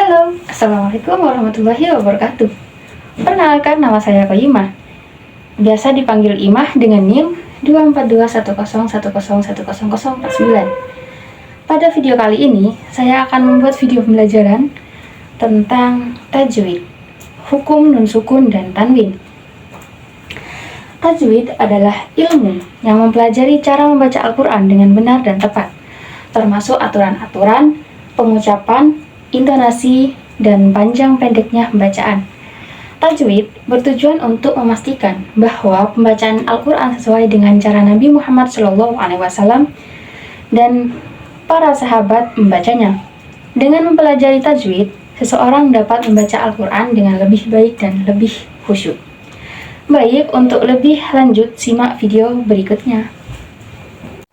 Halo, Assalamualaikum warahmatullahi wabarakatuh. Perkenalkan, nama saya Qayyimah. Biasa dipanggil Imah dengan NIM 24210101049. Pada video kali ini, saya akan membuat video pembelajaran tentang tajwid, hukum nun sukun dan tanwin. Tajwid adalah ilmu yang mempelajari cara membaca Al-Quran dengan benar dan tepat, termasuk aturan-aturan, pengucapan, intonasi, dan panjang pendeknya pembacaan. Tajwid bertujuan untuk memastikan bahwa pembacaan Al-Quran sesuai dengan cara Nabi Muhammad SAW dan para sahabat membacanya. Dengan mempelajari tajwid, seseorang dapat membaca Al-Quran dengan lebih baik dan lebih khusyuk. Baik, untuk lebih lanjut, simak video berikutnya.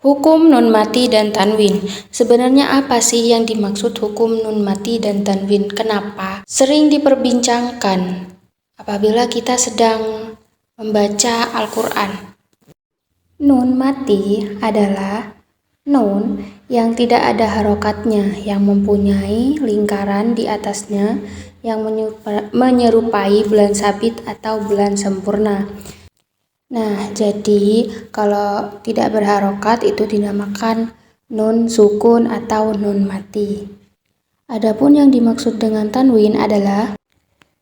Hukum nun mati dan tanwin. Sebenarnya apa sih yang dimaksud hukum nun mati dan tanwin? Kenapa? Sering diperbincangkan apabila kita sedang membaca Al-Quran. Nun mati adalah nun yang tidak ada harokatnya, yang mempunyai lingkaran di atasnya yang menyerupai bulan sabit atau bulan sempurna. Nah, jadi kalau tidak berharokat itu dinamakan nun sukun atau nun mati. Adapun yang dimaksud dengan tanwin adalah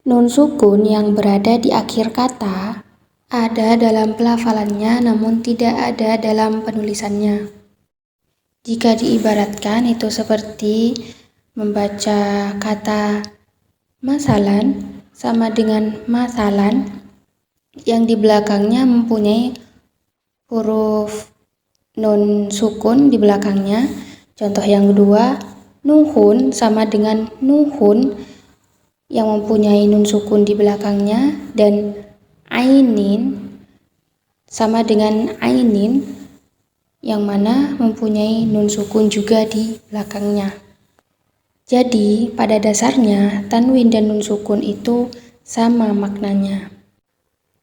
nun sukun yang berada di akhir kata, ada dalam pelafalannya namun tidak ada dalam penulisannya. Jika diibaratkan itu seperti membaca kata masalan sama dengan masalan yang di belakangnya mempunyai huruf nun sukun di belakangnya. Contoh yang kedua, nuhun sama dengan nuhun yang mempunyai nun sukun di belakangnya, dan ainin sama dengan ainin yang mana mempunyai nun sukun juga di belakangnya. Jadi pada dasarnya tanwin dan nun sukun itu sama maknanya.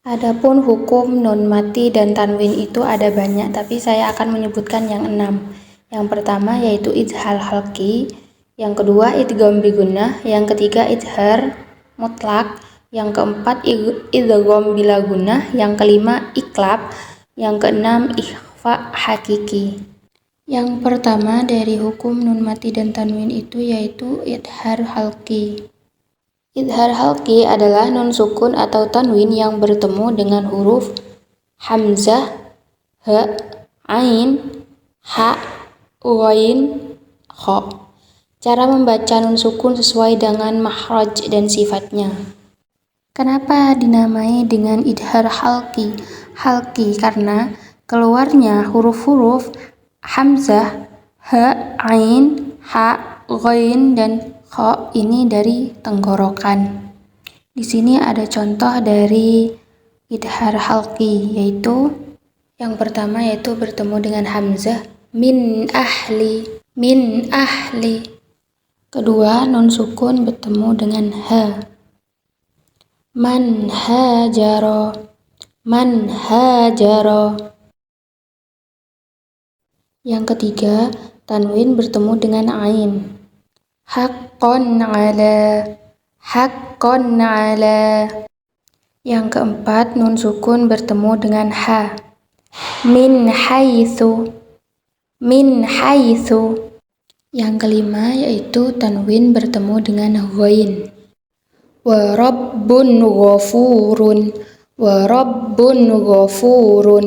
Adapun hukum nun mati dan tanwin itu ada banyak, tapi saya akan menyebutkan yang 6. Yang pertama yaitu idhar halqi, yang kedua idgham bigunnah, yang ketiga idhar mutlak, yang keempat idgham bila gunnah, yang kelima iklab, yang keenam ikhfa hakiki. Yang pertama dari hukum nun mati dan tanwin itu yaitu idhar halqi. Idhar halqi adalah nun sukun atau tanwin yang bertemu dengan huruf hamzah, ha, ain, ha, ghain, kha. Cara membaca nun sukun sesuai dengan makhraj dan sifatnya. Kenapa dinamai dengan idhar halqi? Halqi karena keluarnya huruf-huruf hamzah, ha, ain, ha, ghain, dan kha ini dari tenggorokan. Di sini ada contoh dari idhar halqi, yaitu yang pertama yaitu bertemu dengan hamzah min ahli, min ahli. Kedua, nun sukun bertemu dengan ha, man hajaro, man hajaro. Yang ketiga, tanwin bertemu dengan ain, haqqan ala, haqqan ala. Yang keempat, nun sukun bertemu dengan ha, min haitsu, min haitsu. Yang kelima yaitu tanwin bertemu dengan ghain, wa rabbun ghafurun, wa rabbun ghafurun.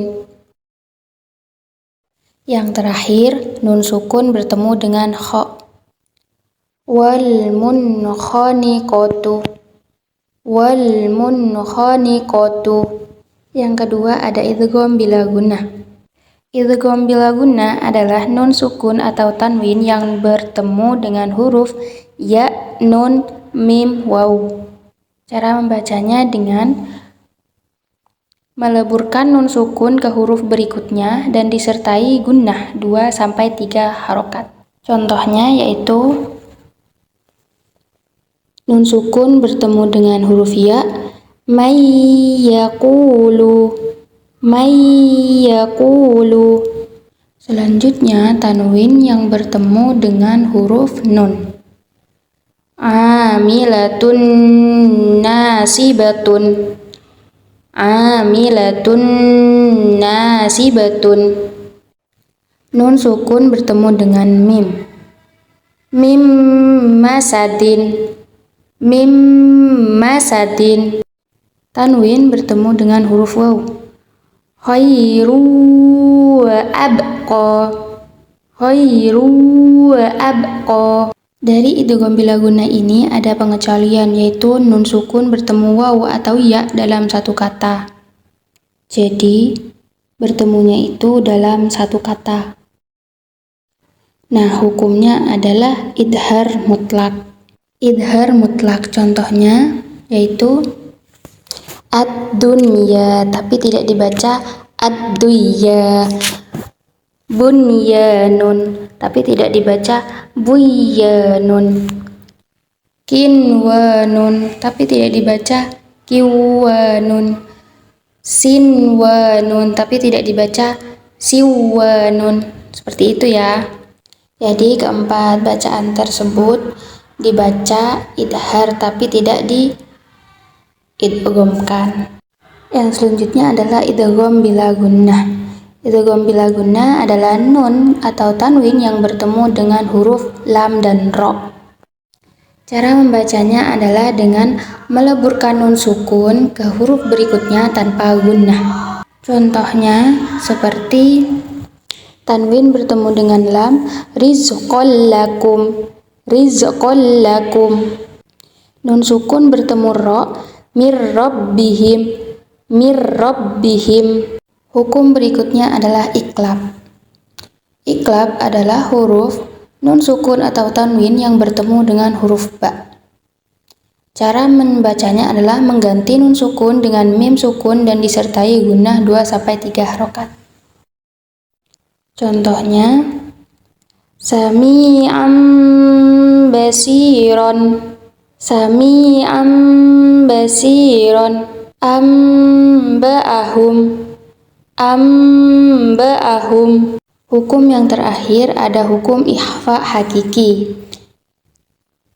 Yang terakhir, nun sukun bertemu dengan kha, wal munkhaniqatu, wal munkhaniqatu. Yang kedua ada idgham bila gunnah. Idgham bila gunnah adalah nun sukun atau tanwin yang bertemu dengan huruf ya, nun, mim, waw. Cara membacanya dengan meleburkan nun sukun ke huruf berikutnya dan disertai gunnah 2-3 harokat. Contohnya yaitu nun sukun bertemu dengan huruf ya, may yaqulu, may yaqulu. Selanjutnya tanwin yang bertemu dengan huruf nun, amilatun nasibatun, amilatun nasibatun. Nun sukun bertemu dengan mim, mim masadin, mim masadin. Tanwin bertemu dengan huruf waw, khairu abqa, khairu abqa. Dari idgham bila guna ini ada pengecualian, yaitu nun sukun bertemu waw atau ya dalam satu kata. Jadi bertemunya itu dalam satu kata. Nah, hukumnya adalah idhar mutlak. Idhar mutlak contohnya yaitu ad-dunya, tapi tidak dibaca ad-duya. Bunyanun, tapi tidak dibaca buyanun. Kinwanun, tapi tidak dibaca kiwanun. Sinwanun, tapi tidak dibaca siwanun. Seperti itu ya. Jadi keempat bacaan tersebut dibaca idhar tapi tidak diidghamkan. Yang selanjutnya adalah idgham bila gunnah. Idgham bila gunnah adalah nun atau tanwin yang bertemu dengan huruf lam dan ro. Cara membacanya adalah dengan meleburkan nun sukun ke huruf berikutnya tanpa gunnah. Contohnya seperti tanwin bertemu dengan lam, rizqol lakum, rizqol lakum. Nun sukun bertemu ro, mir rabbihim, mir rabbihim. Hukum berikutnya adalah iklab. Iklab adalah huruf nun sukun atau tanwin yang bertemu dengan huruf ba. Cara membacanya adalah mengganti nun sukun dengan mim sukun dan disertai gunnah 2-3 harokat. Contohnya sami'an basiron, sami'an basiron. Amba'ahum, amba'ahum. Hukum yang terakhir ada hukum ikhfa hakiki.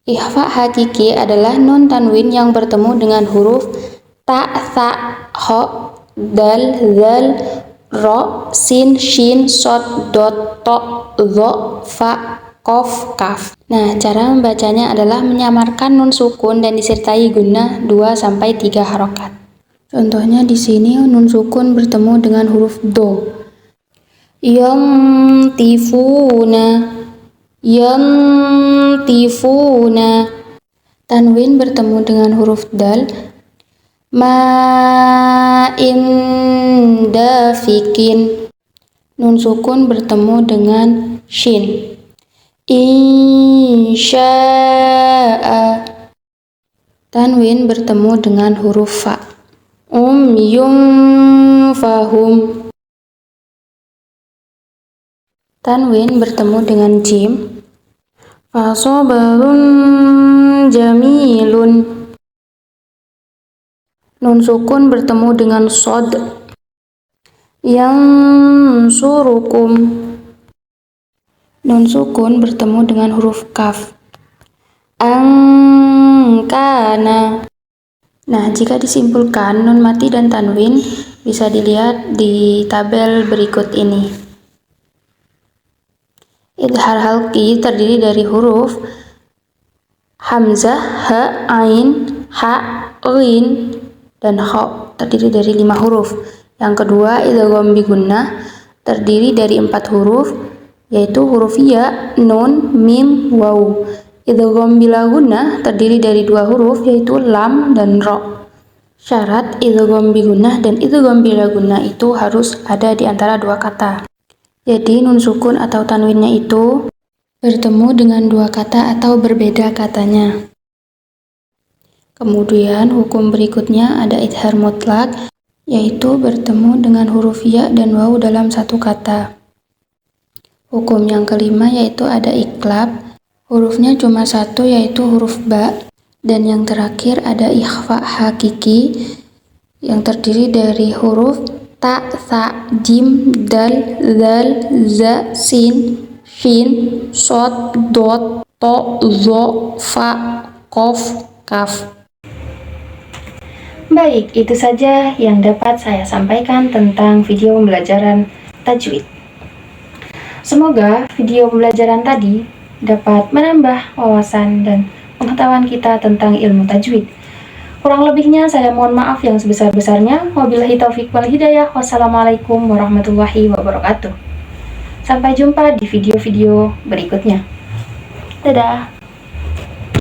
Ikhfa hakiki adalah nun tanwin yang bertemu dengan huruf ta, tha, ho, dal, zal, ro, sin, shin, sod, dot, to, zo, fa, kof, kaf. Nah, cara membacanya adalah menyamarkan nun sukun dan disertai gunnah 2-3 harokat. Contohnya di sini nun sukun bertemu dengan huruf do. Yantifuna, yantifuna. Tanwin bertemu dengan huruf dal. Ma'in dafikin. Nun sukun bertemu dengan shin. Insya'a. Tanwin bertemu dengan huruf fa. Yum fahum. Tanwin bertemu dengan jim. Fasobarun jamilun. Nun sukun bertemu dengan sod. Yang surukum. Nun sukun bertemu dengan huruf kaf. Angkana. Nah, jika disimpulkan nun mati dan tanwin bisa dilihat di tabel berikut ini. Idhar halqi terdiri dari huruf hamzah, ha, ain, ha, ghin, dan kha, terdiri dari 5 huruf. Yang kedua, idgham bi gunnah terdiri dari 4 huruf, yaitu huruf ya, nun, mim, waw. Idgham bila gunnah terdiri dari 2 huruf, yaitu lam dan ro. Syarat idgham bi gunnah dan idgham bila gunnah itu harus ada di antara 2 kata. Jadi nun sukun atau tanwinnya itu bertemu dengan 2 kata atau berbeda katanya. Kemudian hukum berikutnya ada idhar mutlak, yaitu bertemu dengan huruf ya dan waw dalam satu kata. Hukum yang kelima yaitu ada iklab. Hurufnya cuma 1, yaitu huruf ba. Dan yang terakhir ada ikhfa hakiki yang terdiri dari huruf ta, tha, jim, dal, zal, za, sin, shin, sod, dot, to, zo, fa, Qaf, Kaf. Baik, itu saja yang dapat saya sampaikan tentang video pembelajaran tajwid. Semoga video pembelajaran tadi dapat menambah wawasan dan pengetahuan kita tentang ilmu tajwid. Kurang lebihnya saya mohon maaf yang sebesar-besarnya. Wabillahi taufiq wal hidayah. Wassalamualaikum warahmatullahi wabarakatuh. Sampai jumpa di video-video berikutnya. Dadah.